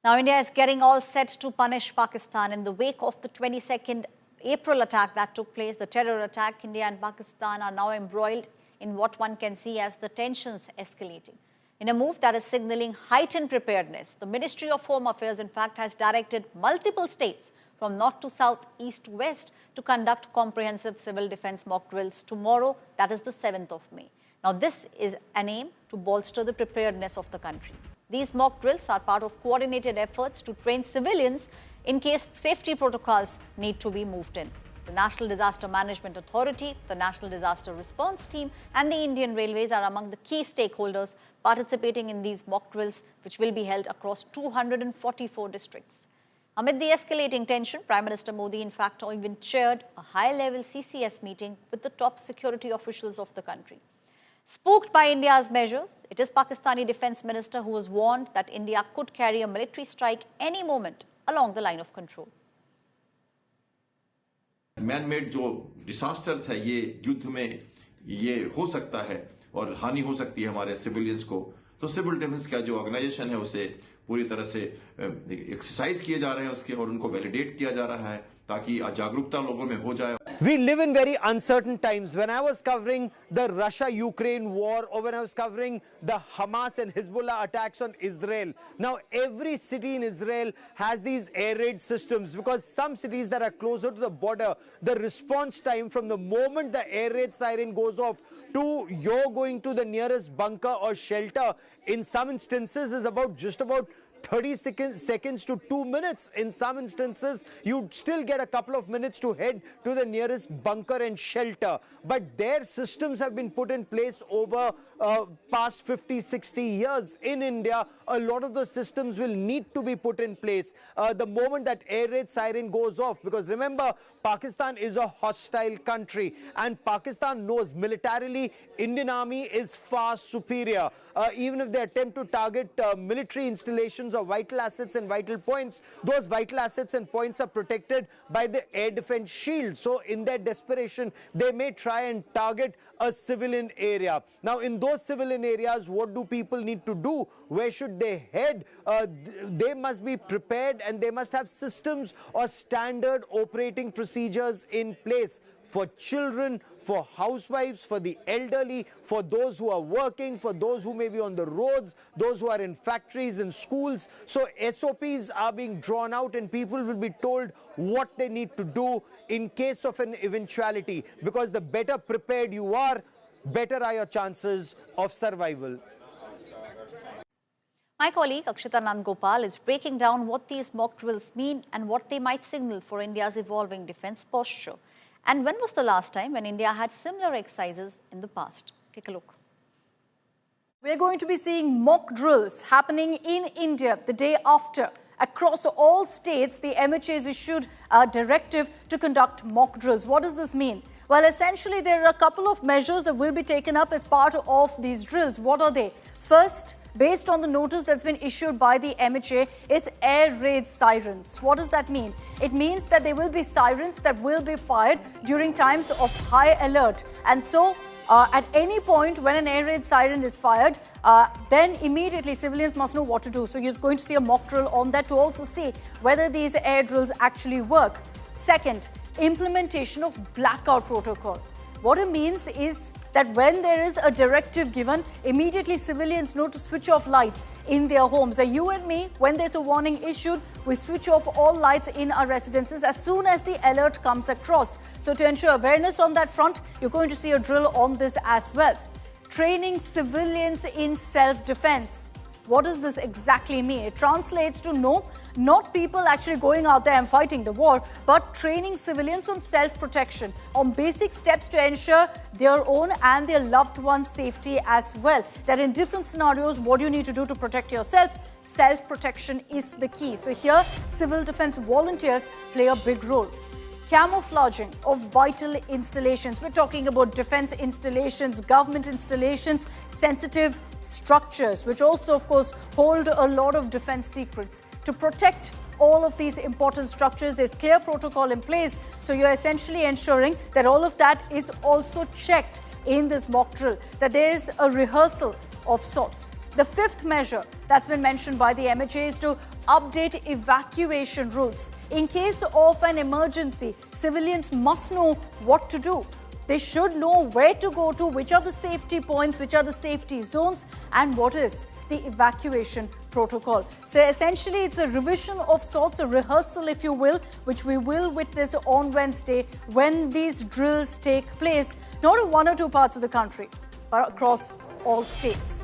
Now, India is getting all set to punish Pakistan in the wake of the 22nd April attack that took place, the terror attack. India and Pakistan are now embroiled in what one can see as the tensions escalating. In a move that is signaling heightened preparedness, the Ministry of Home Affairs, in fact, has directed multiple states from north to south, east to west to conduct comprehensive civil defense mock drills tomorrow, that is the 7th of May. Now, this is an aim to bolster the preparedness of the country. These mock drills are part of coordinated efforts to train civilians in case safety protocols need to be moved in. The National Disaster Management Authority, the National Disaster Response Team and the Indian Railways are among the key stakeholders participating in these mock drills, which will be held across 244 districts. Amid the escalating tension, Prime Minister Modi, in fact, even chaired a high-level CCS meeting with the top security officials of the country. Spooked by India's measures, it is Pakistani Defence Minister who was warned that India could carry a military strike any moment along the line of control. Man-made जो disasters है ये युद्ध में ये हो सकता है और हानि हो सकती है हमारे सिविलियंस को, तो सिविल डिफेंस का जो ऑर्गेनाइजेशन है उसे पूरी तरह से एक्सरसाइज किए जा रहे हैं उसके और उनको वैलिडेट किया जा रहा है ताकि जागरूकता लोगों में हो जाए. We live in very uncertain times. When I was covering the Russia-Ukraine war or when I was covering the Hamas and Hezbollah attacks on Israel, now every city in Israel has these air raid systems because some cities that are closer to the border, the response time from the moment the air raid siren goes off to you're going to the nearest bunker or shelter in some instances is just about 30 seconds to 2 minutes. In some instances, you still get a couple of minutes to head to the nearest bunker and shelter. But their systems have been put in place over past 50, 60 years. In India, a lot of those systems will need to be put in place the moment that air raid siren goes off. Because remember, Pakistan is a hostile country and Pakistan knows militarily Indian Army is far superior. Even if they attempt to target military installations or vital assets and vital points, those vital assets and points are protected by the air defense shield. So in their desperation, they may try and target a civilian area. Now in those civilian areas, what do people need to do? Where should they head? They must be prepared and they must have systems or standard operating procedures in place for children, for housewives, for the elderly, for those who are working, for those who may be on the roads, those who are in factories and schools. So SOPs are being drawn out and people will be told what they need to do in case of an eventuality, because the better prepared you are, better are your chances of survival. My colleague Akshita Nandgopal is breaking down what these mock drills mean and what they might signal for India's evolving defense posture. And when was the last time when India had similar exercises in the past? Take a look. We're going to be seeing mock drills happening in India the day after. Across all states, the MHA's issued a directive to conduct mock drills. What does this mean? Well, essentially, there are a couple of measures that will be taken up as part of these drills. What are they? First, based on the notice that's been issued by the MHA, is air raid sirens. What does that mean? It means that there will be sirens that will be fired during times of high alert. And so, at any point when an air raid siren is fired, then immediately civilians must know what to do. So you're going to see a mock drill on that to also see whether these air drills actually work. Second, implementation of blackout protocol. What it means is that when there is a directive given, immediately civilians know to switch off lights in their homes. So you and me, when there's a warning issued, we switch off all lights in our residences as soon as the alert comes across. So to ensure awareness on that front, you're going to see a drill on this as well. Training civilians in self-defense. What does this exactly mean? It translates to not people actually going out there and fighting the war, but training civilians on self-protection, on basic steps to ensure their own and their loved ones' safety as well. That in different scenarios, what you need to do to protect yourself, self-protection is the key. So here, civil defense volunteers play a big role. Camouflaging of vital installations. We're talking about defense installations, government installations, sensitive structures, which also, of course, hold a lot of defense secrets. To protect all of these important structures, there's clear protocol in place. So you're essentially ensuring that all of that is also checked in this mock drill, that there is a rehearsal of sorts. The fifth measure that's been mentioned by the MHA is to update evacuation routes. In case of an emergency, civilians must know what to do. They should know where to go to, which are the safety points, which are the safety zones, and what is the evacuation protocol. So essentially, it's a revision of sorts, a rehearsal, if you will, which we will witness on Wednesday when these drills take place, not in one or two parts of the country, but across all states.